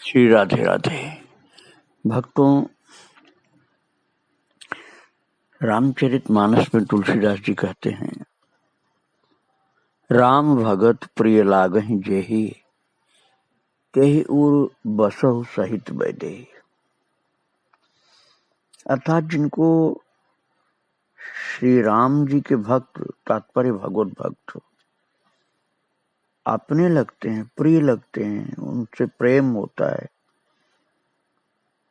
श्री राधे राधे। भक्तों, रामचरितमानस में तुलसीदास जी कहते हैं, राम भगत प्रिय लागहि जेहि, तेहि उर बसहु सहित बैदेहि। अर्थात जिनको श्री राम जी के भक्त, तात्पर्य भगवत भक्त अपने लगते हैं, प्रिय लगते हैं, उनसे प्रेम होता है,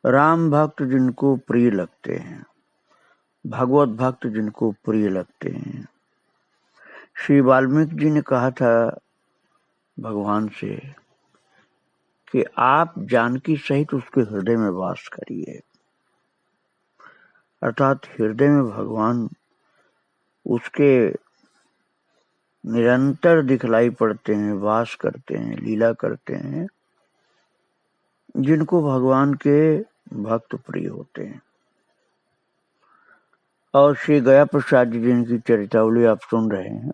राम भक्त जिनको प्रिय लगते हैं, भगवत भक्त जिनको प्रिय लगते हैं। श्री वाल्मीकि जी ने कहा था भगवान से कि आप जानकी सहित उसके हृदय में वास करिए। अर्थात हृदय में भगवान उसके निरंतर दिखलाई पड़ते हैं, वास करते हैं, लीला करते हैं, जिनको भगवान के भक्त प्रिय होते हैं। और श्री गया प्रसाद जी जिनकी चरितावली आप सुन रहे हैं,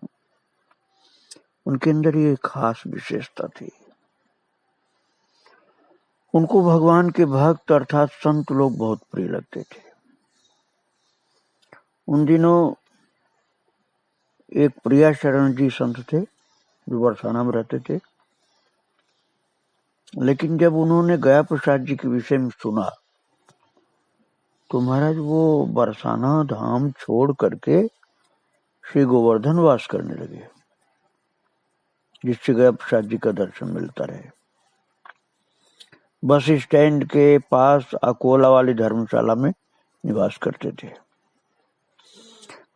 उनके अंदर ये खास विशेषता थी। उनको भगवान के भक्त अर्थात संत लोग बहुत प्रिय लगते थे। उन दिनों एक प्रिया शरण जी संत थे जो बरसाना में रहते थे, लेकिन जब उन्होंने गया प्रसाद जी के विषय में सुना तो महाराज वो बरसाना धाम छोड़ करके श्री गोवर्धन वास करने लगे, जिससे गया प्रसाद जी का दर्शन मिलता रहे। बस स्टैंड के पास अकोला वाली धर्मशाला में निवास करते थे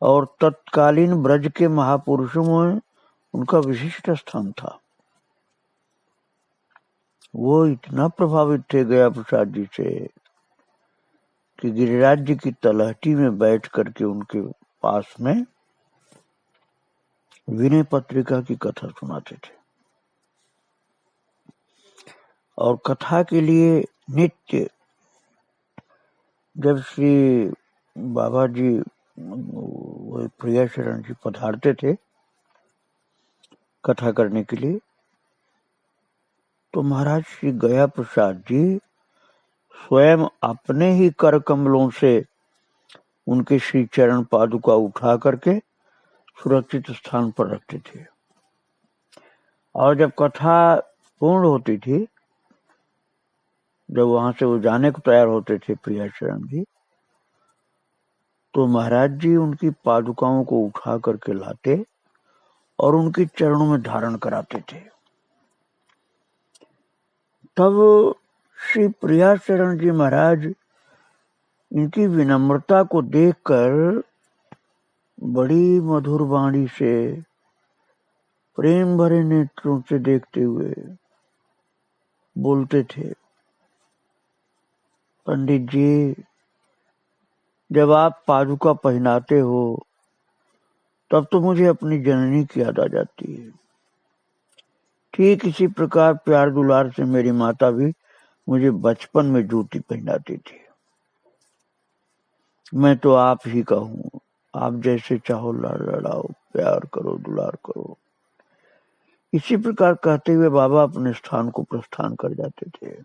और तत्कालीन ब्रज के महापुरुषों में उनका विशिष्ट स्थान था। वो इतना प्रभावित थे गया प्रसाद जी से कि गिरिराज जी की तलहटी में बैठ करके उनके पास में विनय पत्रिका की कथा सुनाते थे और कथा के लिए नित्य जब श्री बाबा जी वो प्रिया शरण जी पधारते थे कथा करने के लिए, तो महाराज श्री गया प्रसाद जी स्वयं अपने ही कर कमलों से उनके श्री चरण पादुका उठा करके सुरक्षित स्थान पर रखते थे। और जब कथा पूर्ण होती थी, जब वहां से वो जाने को तैयार होते थे प्रिया शरण जी, तो महाराज जी उनकी पादुकाओं को उठा करके लाते और उनके चरणों में धारण कराते थे। तब श्री प्रिया शरण जी महाराज इनकी विनम्रता को देखकर बड़ी मधुर वाणी से, प्रेम भरे नेत्रों से देखते हुए बोलते थे, पंडित जी, जब आप पादुका पहनाते हो तब तो मुझे अपनी जननी की याद आ जाती है। ठीक इसी प्रकार प्यार दुलार से मेरी माता भी मुझे बचपन में जूती पहनाती थी। मैं तो आप ही का हूँ, आप जैसे चाहो लड़ाओ, प्यार करो, दुलार करो। इसी प्रकार कहते हुए बाबा अपने स्थान को प्रस्थान कर जाते थे।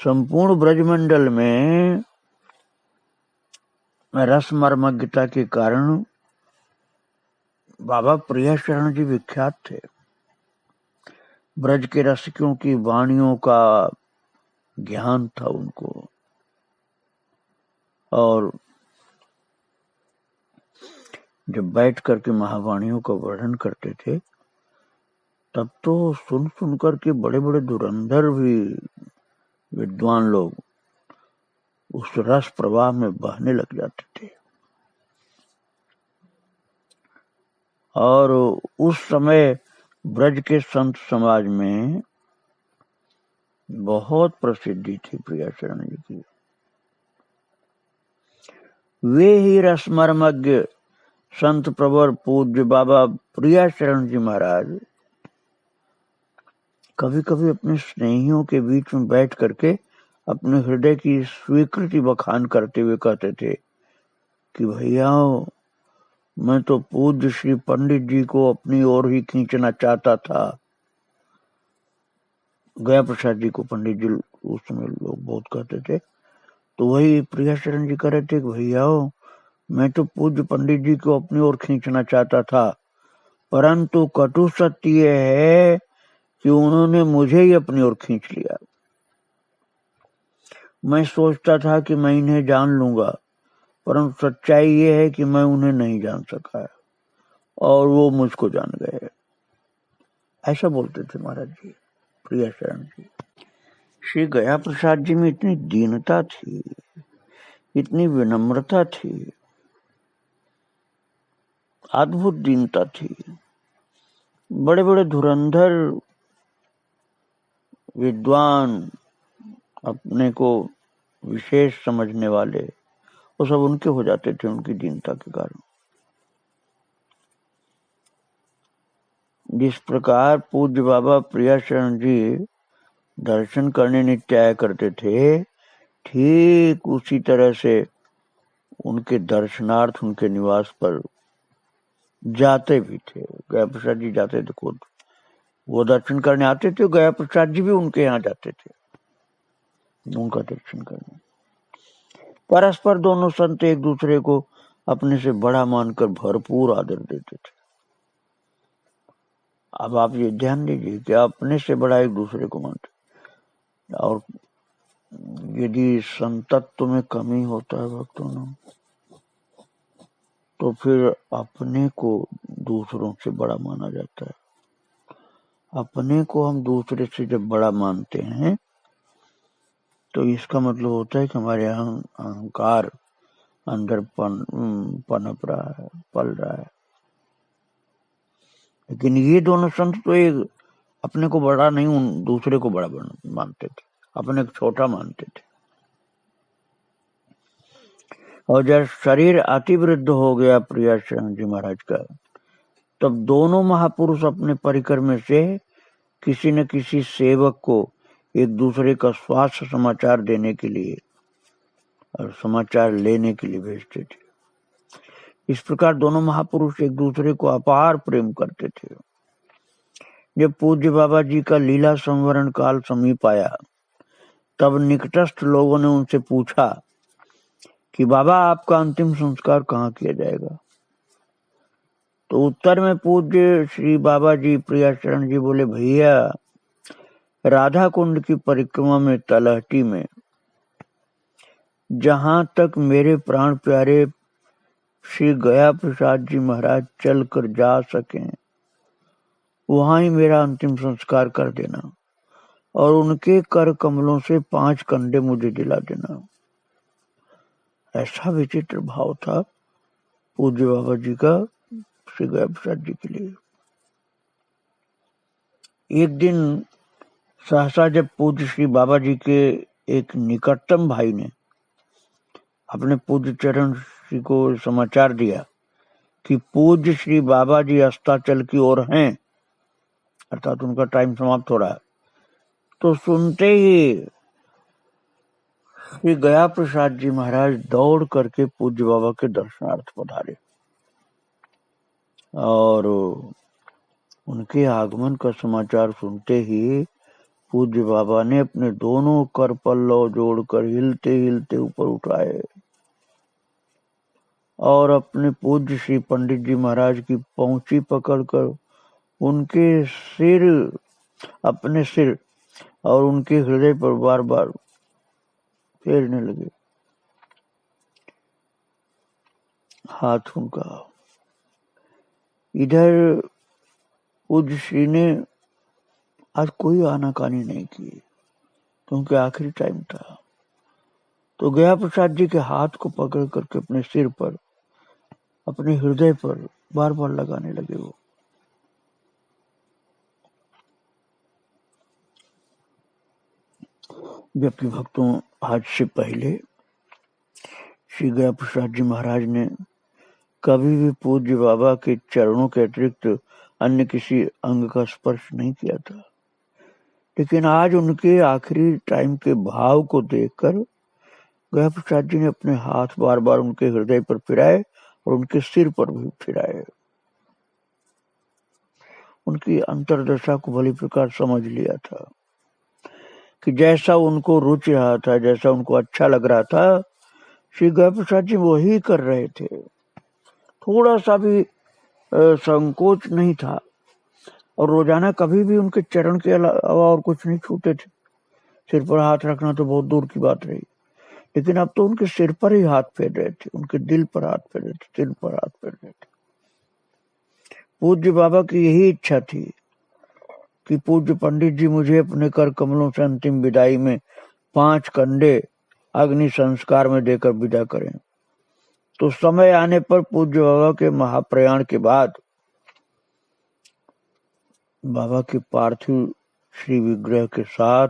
संपूर्ण ब्रजमंडल में रसमर्मज्ञता के कारण बाबा प्रिया शरण जी विख्यात थे। ब्रज के रसिकों की वाणियों का ज्ञान था उनको, और जब बैठ करके महावाणियों का वर्णन करते थे तब तो सुन सुन करके बड़े बड़े धुरंधर भी विद्वान लोग उस रस प्रवाह में बहने लग जाते थे। और उस समय ब्रज के संत समाज में बहुत प्रसिद्धि थी प्रिया शरण जी की। वे ही रसमर्मज्ञ संत प्रवर पूज्य बाबा प्रिया शरण जी महाराज कभी कभी अपने स्नेहियों के बीच में बैठ करके अपने हृदय की स्वीकृति बखान करते हुए कहते थे कि भैया, मैं तो पूज्य श्री पंडित जी को अपनी ओर ही खींचना चाहता था, गया प्रसाद जी को पंडित जी उस समय लोग बहुत कहते थे, तो वही प्रियाशरण जी कह रहे थे कि भैया मैं तो पूज्य पंडित जी को अपनी ओर खींचना चाहता था, परंतु कटु सत्य यह है कि उन्होंने मुझे ही अपनी ओर खींच लिया। मैं सोचता था कि मैं इन्हें जान लूंगा, परंतु सच्चाई ये है कि मैं उन्हें नहीं जान सका और वो मुझको जान गए। ऐसा बोलते थे महाराज जी प्रियाशरण जी। श्री गया प्रसाद जी में इतनी दीनता थी, इतनी विनम्रता थी, अद्भुत दीनता थी। बड़े बड़े धुरंधर विद्वान, अपने को विशेष समझने वाले, वो सब उनके हो जाते थे उनकी दीनता के कारण। जिस प्रकार पूज्य बाबा प्रियाशरण जी दर्शन करने नित्य आया करते थे, ठीक उसी तरह से उनके दर्शनार्थ उनके निवास पर जाते भी थे। गया प्रसाद जी जाते थे खुद, वो दर्शन करने आते थे, गया प्रसाद जी भी उनके यहाँ जाते थे उनका दर्शन करने। परस्पर दोनों संत एक दूसरे को अपने से बड़ा मानकर भरपूर आदर देते थे। अब आप ये ध्यान दीजिए कि अपने से बड़ा एक दूसरे को मानते, और यदि संतत्व में कमी होता है भक्तों ने, तो फिर अपने को दूसरों से बड़ा माना जाता है। अपने को हम दूसरे से जब बड़ा मानते हैं तो इसका मतलब होता है कि हमारे यहाँ अहंकार अंदर पनप रहा है, पल रहा है। लेकिन ये दोनों संत तो एक अपने को बड़ा नहीं, उन दूसरे को बड़ा मानते थे, अपने को छोटा मानते थे। और जब शरीर अतिवृद्ध हो गया प्रियाशरण जी महाराज का, तब दोनों महापुरुष अपने परिकर में से किसी न किसी सेवक को एक दूसरे का स्वास्थ्य समाचार देने के लिए और समाचार लेने के लिए भेजते थे। इस प्रकार दोनों महापुरुष एक दूसरे को अपार प्रेम करते थे। जब पूज्य बाबा जी का लीला संवरण काल समीप आया, तब निकटस्थ लोगों ने उनसे पूछा कि बाबा आपका अंतिम संस्कार कहाँ किया जाएगा। तो उत्तर में पूज्य श्री बाबा जी प्रियाशरण जी बोले, भैया राधा कुंड की परिक्रमा में तलहटी में जहां तक मेरे प्राण प्यारे श्री गया प्रसाद जी महाराज चल कर जा सकें, वहां ही मेरा अंतिम संस्कार कर देना और उनके कर कमलों से 5 कंडे मुझे दिला देना। ऐसा विचित्र भाव था पूज्य बाबा जी का श्री गया प्रसाद जी के लिए। एक दिन सहसा जब पूज्य श्री बाबा जी के एक निकटतम भाई ने अपने पूज्य चरण श्री को समाचार दिया कि पूज्य श्री बाबा जी अस्ताचल की ओर हैं, अर्थात उनका टाइम समाप्त हो रहा है, तो सुनते ही श्री गया प्रसाद जी महाराज दौड़ करके पूज्य बाबा के दर्शनार्थ पधारे और उनके आगमन का समाचार सुनते ही पूज्य बाबा ने अपने दोनों कर पल्लव जोड़कर हिलते हिलते ऊपर उठाए और अपने पूज्य श्री पंडित जी महाराज की पहुंची पकड़कर उनके सिर, अपने सिर और उनके हृदय पर बार बार फेरने लगे हाथ उनका। इधर पूज्य श्री ने आज कोई आनाकानी नहीं की क्योंकि आखिरी टाइम था, तो गया प्रसाद जी के हाथ को पकड़ करके अपने सिर पर, अपने हृदय पर बार बार लगाने लगे वो। जबकि भक्तों आज से पहले श्री गया प्रसाद जी महाराज ने कभी भी पूज्य बाबा के चरणों के अतिरिक्त अन्य किसी अंग का स्पर्श नहीं किया था, लेकिन आज उनके आखिरी टाइम के भाव को देखकर गया प्रसाद जी ने अपने हाथ बार बार उनके हृदय पर फिराए और उनके सिर पर भी फिराए। उनकी अंतर्दशा को भली प्रकार समझ लिया था। कि जैसा उनको रुचि रहा था, जैसा उनको अच्छा लग रहा था, श्री गया प्रसाद जी वही कर रहे थे। थोड़ा सा भी संकोच नहीं था, और रोजाना कभी भी उनके चरण के अलावा और कुछ नहीं छूते थे। सिर पर हाथ रखना तो बहुत दूर की बात रही, लेकिन अब तो उनके सिर पर ही हाथ फेर रहे थे, उनके दिल पर हाथ फेर रहे थे, दिल पर हाथ फेर रहे थे। पूज्य बाबा की यही इच्छा थी कि पूज्य पंडित जी मुझे अपने कर कमलों से अंतिम विदाई में 5 कंडे अग्नि संस्कार में देकर विदा करें। तो समय आने पर पूज्य बाबा के महाप्रयाण के बाद बाबा के पार्थिव श्री विग्रह के साथ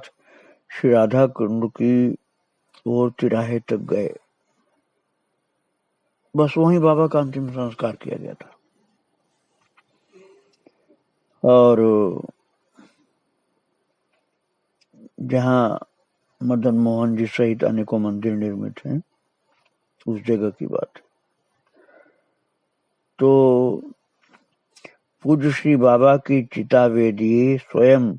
श्री राधा कुंड की ओर तिराहे तक गए। बस वहीं बाबा का अंतिम संस्कार किया गया था। और जहां मदन मोहन जी सहित अनेकों मंदिर निर्मित हैं, उस जगह की बात। तो पूज्य श्री बाबा की चिता वेदी स्वयं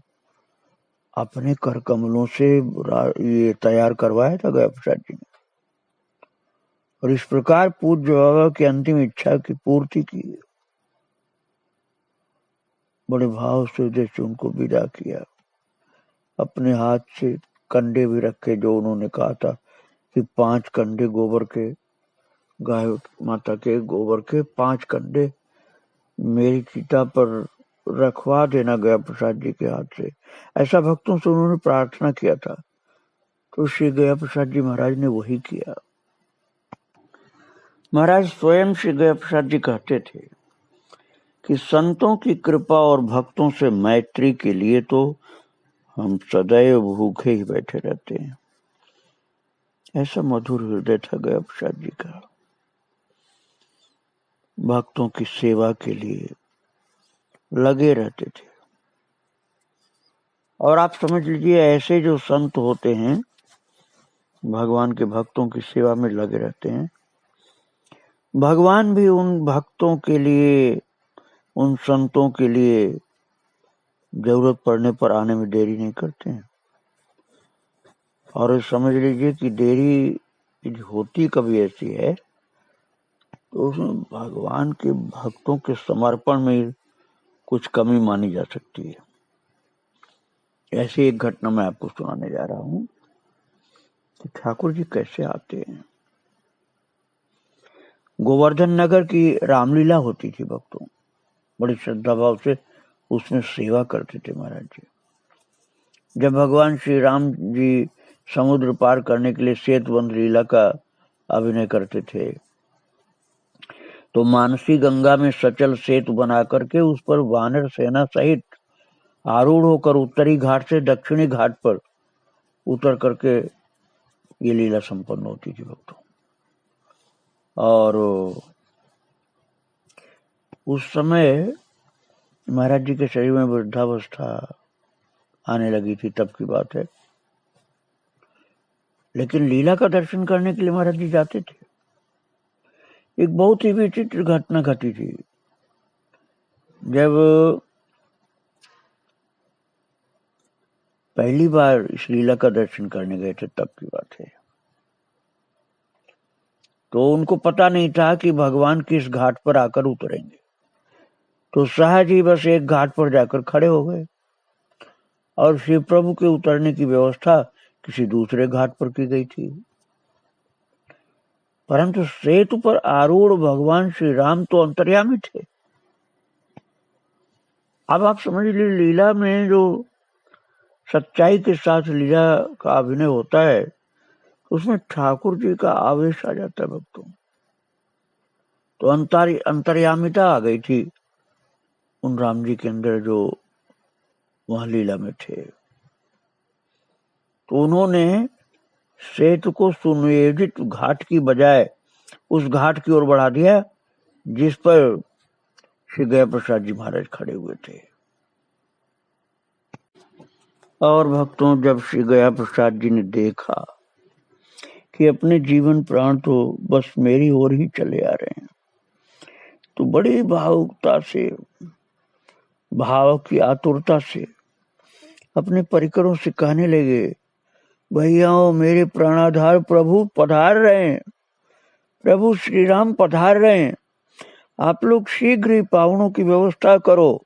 अपने कर कमलों से ये तैयार करवाया था गया प्रसाद जी ने, और इस प्रकार पूज्य बाबा की अंतिम इच्छा की पूर्ति की। बड़े भाव से उद्देश्य उनको विदा किया। अपने हाथ से कंडे भी रखे, जो उन्होंने कहा था कि 5 कंडे गोबर के, गाय माता के गोबर के 5 कंडे मेरी चिता पर रखवा देना गया प्रसाद जी के हाथ से। ऐसा भक्तों से उन्होंने प्रार्थना किया था। तो श्री गया प्रसाद जी महाराज ने वही किया। महाराज स्वयं श्री गया प्रसाद जी कहते थे कि संतों की कृपा और भक्तों से मैत्री के लिए तो हम सदैव भूखे ही बैठे रहते हैं। ऐसा मधुर हृदय था गया प्रसाद जी का। भक्तों की सेवा के लिए लगे रहते थे। और आप समझ लीजिए, ऐसे जो संत होते हैं, भगवान के भक्तों की सेवा में लगे रहते हैं, भगवान भी उन भक्तों के लिए, उन संतों के लिए जरूरत पड़ने पर आने में देरी नहीं करते हैं। और समझ लीजिए कि देरी होती कभी ऐसी है तो उसमें भगवान के भक्तों के समर्पण में कुछ कमी मानी जा सकती है। ऐसी एक घटना मैं आपको सुनाने जा रहा हूं कि ठाकुर जी कैसे आते हैं। गोवर्धन नगर की रामलीला होती थी। भक्तों बड़ी श्रद्धा भाव से उसमें सेवा करते थे महाराज जी। जब भगवान श्री राम जी समुद्र पार करने के लिए सेतुबंध लीला का अभिनय करते थे, तो मानसी गंगा में सचल सेतु बना करके उस पर वानर सेना सहित आरूढ़ होकर उत्तरी घाट से दक्षिणी घाट पर उतर करके ये लीला संपन्न होती थी भक्तों। और उस समय महाराज जी के शरीर में वृद्धावस्था आने लगी थी, तब की बात है। लेकिन लीला का दर्शन करने के लिए महाराज जी जाते थे। एक बहुत ही विचित्र घटना घटी थी। जब पहली बार इस लीला का दर्शन करने गए थे, तब की बात है। तो उनको पता नहीं था कि भगवान किस घाट पर आकर उतरेंगे। तो सहज ही बस एक घाट पर जाकर खड़े हो गए और शिव प्रभु के उतरने की व्यवस्था किसी दूसरे घाट पर की गई थी। परंतु सेतु पर आरूढ़ भगवान श्री राम तो अंतर्यामी थे। अब आप समझ लीजिए, लीला में जो सच्चाई के साथ लीला का अभिनय होता है, उसमें ठाकुर जी का आवेश आ जाता है भक्तों। तो अंतर्यामिता आ गई थी उन राम जी के अंदर जो वहां लीला में थे। तो उन्होंने सेतु को सुनियोजित घाट की बजाय उस घाट की ओर बढ़ा दिया जिस पर श्री गया प्रसाद जी महाराज खड़े हुए थे। और भक्तों, जब श्री गया प्रसाद जी ने देखा कि अपने जीवन प्राण तो बस मेरी ओर ही चले आ रहे हैं, तो बड़ी भावुकता से, भाव की आतुरता से अपने परिकरों से कहने लगे भैयाओं, मेरे प्राणाधार प्रभु पधार रहे हैं, प्रभु श्री राम पधार रहे हैं, आप लोग शीघ्र ही पावनों की व्यवस्था करो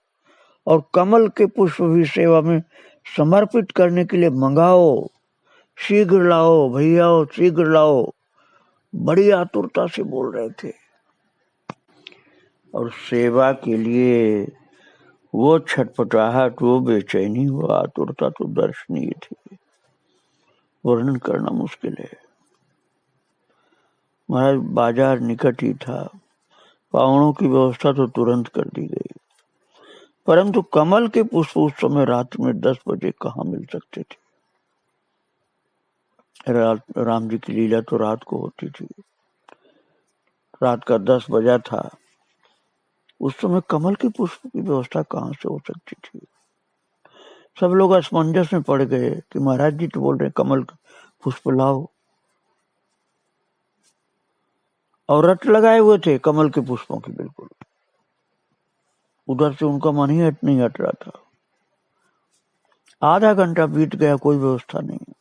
और कमल के पुष्प भी सेवा में समर्पित करने के लिए मंगाओ, शीघ्र लाओ भैयाओ, शीघ्र लाओ। बड़ी आतुरता से बोल रहे थे और सेवा के लिए वो छटपटाहट, वो बेचैनी, वो आतुरता तो दर्शनीय थी, वर्णन करना मुश्किल है। महाराज बाजार निकट ही था, पावनों की व्यवस्था तो तुरंत कर दी गई, परंतु कमल के पुष्प उस समय रात में 10 बजे कहाँ मिल सकते थे। राम जी की लीला तो रात को होती थी, रात का 10 बजा था, उस समय कमल के पुष्प की व्यवस्था कहाँ से हो सकती थी। सब लोग असमंजस में पड़ गए कि महाराज जी तो बोल रहे कमल के पुष्प लाओ, और रट लगाए हुए थे कमल के पुष्पों की, बिल्कुल उधर से उनका मन ही नहीं हट रहा था। आधा घंटा बीत गया, कोई व्यवस्था नहीं।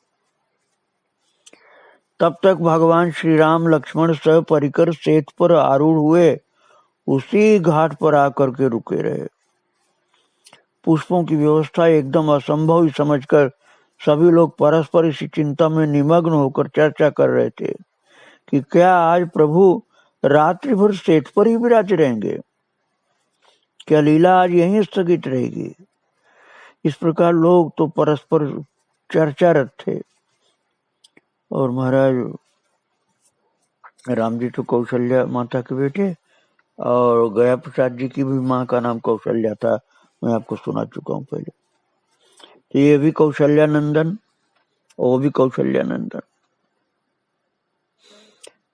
तब तक भगवान श्री राम लक्ष्मण सह परिकर सेतु पर आरूढ़ हुए उसी घाट पर आकर के रुके रहे। पुष्पों की व्यवस्था एकदम असंभव ही समझकर सभी लोग परस्पर इसी चिंता में निमग्न होकर चर्चा कर रहे थे कि क्या आज प्रभु रात्रि भर सेतु पर ही विराज रहेंगे, क्या लीला आज यहीं स्थगित रहेगी। इस प्रकार लोग तो परस्पर चर्चारत थे। और महाराज राम जी तो कौशल्या माता के बेटे, और गया प्रसाद जी की भी माँ का नाम कौशल्या था, मैं आपको सुना चुका हूँ पहले। तो ये भी कौशल्या नंदन, वो भी कौशल्या नंदन,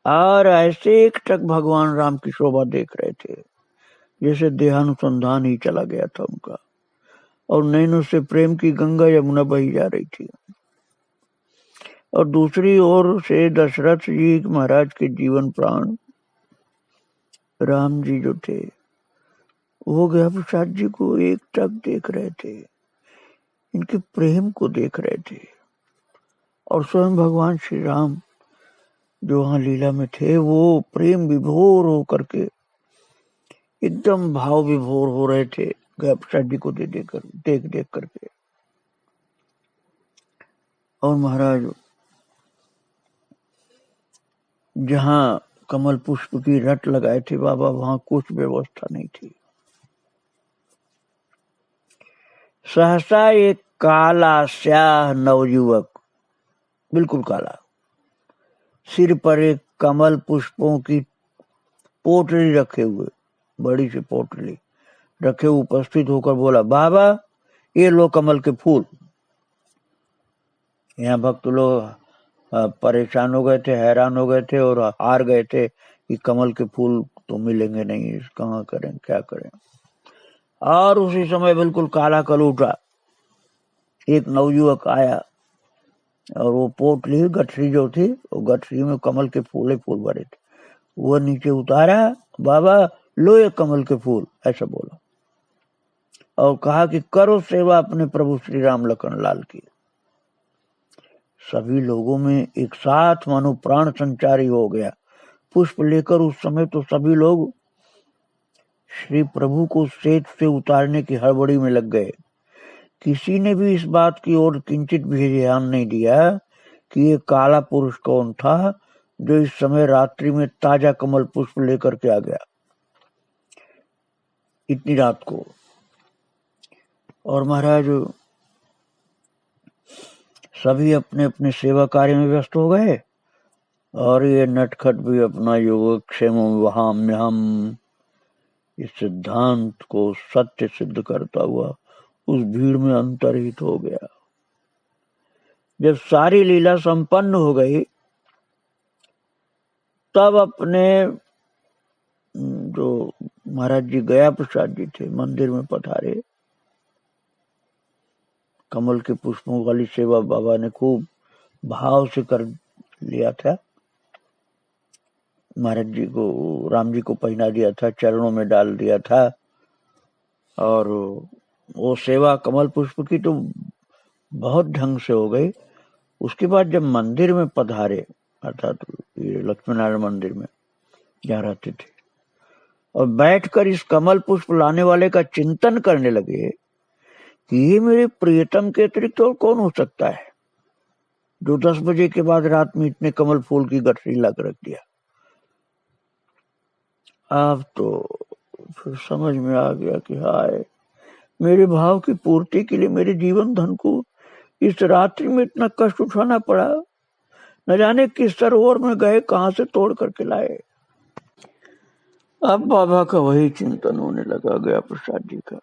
और ऐसे एक टक भगवान राम की शोभा देख रहे थे जैसे देहानुसंधान ही चला गया था उनका, और नैनों से प्रेम की गंगा यमुना बही जा रही थी। और दूसरी ओर से दशरथ जी महाराज के जीवन प्राण राम जी जो थे, वो गया प्रसाद जी को एक टक देख रहे थे, इनके प्रेम को देख रहे थे। और स्वयं भगवान श्री राम जो वहां लीला में थे, वो प्रेम विभोर हो करके एकदम भाव विभोर हो रहे थे गया प्रसाद जी को देख करके। और महाराज जहां कमल पुष्प की रट लगाए थे बाबा, वहां कुछ व्यवस्था नहीं थी। सहसा एक काला स्याह नवयुवक, बिल्कुल काला, सिर पर एक कमल पुष्पों की पोटली रखे हुए, बड़ी सी पोटली रखे हुए उपस्थित होकर बोला, बाबा ये लो कमल के फूल। यहाँ भक्त लोग परेशान हो गए थे, हैरान हो गए थे और हार गए थे कि कमल के फूल तो मिलेंगे नहीं, कहाँ करें क्या करें। और उसी समय बिल्कुल काला कल उठा, एक नवयुवक आया और वो पोटली गठरी जो थी, वो गठरी में कमल के फूल भरे थे, वो नीचे उतारा, बाबा लो ये कमल के फूल, ऐसा बोला, और कहा कि करो सेवा अपने प्रभु श्री राम लखन लाल की। सभी लोगों में एक साथ मानो प्राण संचारी हो गया। पुष्प लेकर उस समय तो सभी लोग श्री प्रभु को सेतु से उतारने की हड़बड़ी में लग गए। किसी ने भी इस बात की ओर किंचित भी ध्यान नहीं दिया कि ये काला पुरुष कौन था जो इस समय रात्रि में ताजा कमल पुष्प लेकर के आ गया इतनी रात को। और महाराज सभी अपने अपने सेवा कार्य में व्यस्त हो गए, और ये नटखट भी अपना योगक्षेम वहाम्यहम इस सिद्धांत को सत्य सिद्ध करता हुआ उस भीड़ में अंतर्हित हो गया। जब सारी लीला संपन्न हो गई, तब अपने जो महाराज जी गया प्रसाद जी थे मंदिर में पधारे। कमल के पुष्पों वाली सेवा बाबा ने खूब भाव से कर लिया था। महाराज जी को, राम जी को पहना दिया था, चरणों में डाल दिया था, और वो सेवा कमल पुष्प की तो बहुत ढंग से हो गई। उसके बाद जब मंदिर में पधारे, अर्थात ये लक्ष्मी नारायण मंदिर में जहाँ रहते थे, और बैठकर इस कमल पुष्प लाने वाले का चिंतन करने लगे कि ये मेरे प्रियतम के अतिरिक्त और कौन हो सकता है जो 10 बजे के बाद रात में इतने कमल फूल की गठरी लाकर रख दिया। अब तो फिर समझ में आ गया कि हाय, मेरे भाव की पूर्ति के लिए मेरे जीवन धन को इस रात्रि में इतना कष्ट उठाना पड़ा। न जाने किस सरोवर में गए, कहां से तोड़ करके लाए। अब बाबा का वही चिंतन होने लगा गया प्रसाद जी का।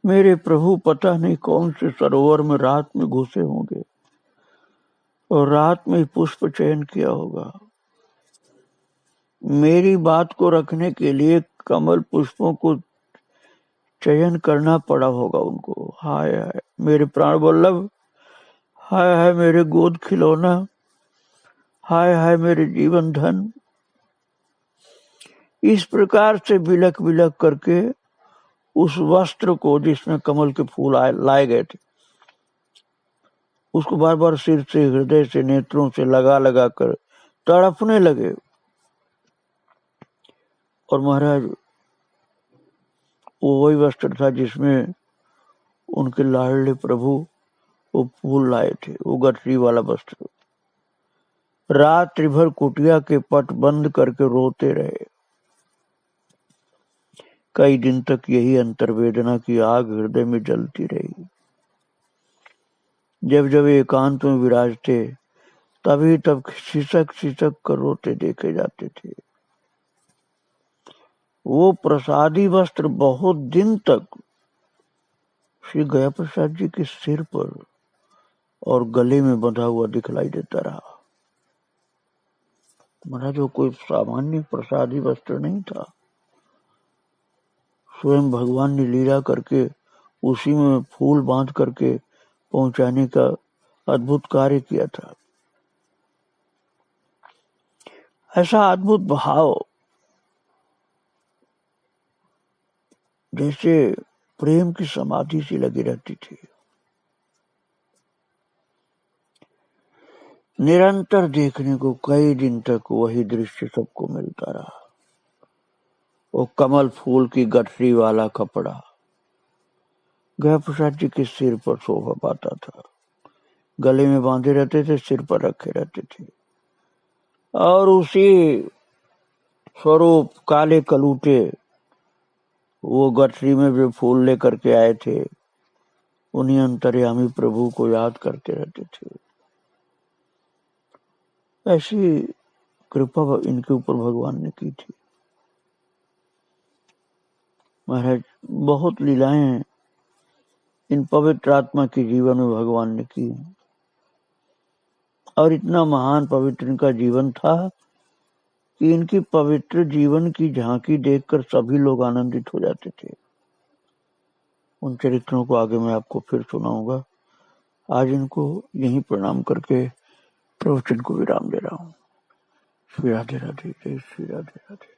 मेरे प्रभु पता नहीं कौन से सरोवर में रात में घुसे होंगे और रात में पुष्प चयन किया होगा। मेरी बात को रखने के लिए कमल पुष्पों को चयन करना पड़ा होगा उनको। हाय हाय मेरे प्राण वल्लभ, हाय हाय मेरे गोद खिलौना, हाय हाय मेरे जीवन धन। इस प्रकार से बिलक बिलक करके उस वस्त्र को जिसमें कमल के फूल लाए गए थे उसको बार बार सिर से, हृदय से, नेत्रों से लगा लगा कर तड़पने लगे। और महाराज वो वही वस्त्र था जिसमें उनके लाडले प्रभु वो फूल लाए थे, वो गठरी वाला वस्त्र। रात्रि भर कुटिया के पट बंद करके रोते रहे। कई दिन तक यही अंतर्वेदना की आग हृदय में जलती रही। जब जब एकांत में विराजते तभी तब सिसक सिसक कर रोते देखे जाते थे। वो प्रसादी वस्त्र बहुत दिन तक श्री गया प्रसाद जी के सिर पर और गले में बंधा हुआ दिखलाई देता रहा। महाराज वो कोई सामान्य प्रसादी वस्त्र नहीं था। स्वयं भगवान ने लीला करके उसी में फूल बांध करके पहुंचाने का अद्भुत कार्य किया था। ऐसा अद्भुत भाव जैसे प्रेम की समाधि सी लगी रहती थी। निरंतर देखने को कई दिन तक वही दृश्य सबको मिलता रहा। वो कमल फूल की गठरी वाला कपड़ा गया प्रसाद जी के सिर पर शोभा पाता था। गले में बांधे रहते थे, सिर पर रखे रहते थे। और उसी स्वरूप काले कलूटे वो गठरी में जो फूल लेकर के आए थे उन्हीं अंतर्यामी प्रभु को याद करते रहते थे। ऐसी कृपा इनके ऊपर भगवान ने की थी। महाराज बहुत लीलाएं इन पवित्र आत्मा के जीवन में भगवान ने की और इतना महान पवित्र इनका जीवन था कि इनकी पवित्र जीवन की झांकी देखकर सभी लोग आनंदित हो जाते थे। उन चरित्रों को आगे मैं आपको फिर सुनाऊंगा। आज इनको यहीं प्रणाम करके प्रवचन को विराम दे रहा हूँ। श्री राधे राधे, जय श्री राधे राधे।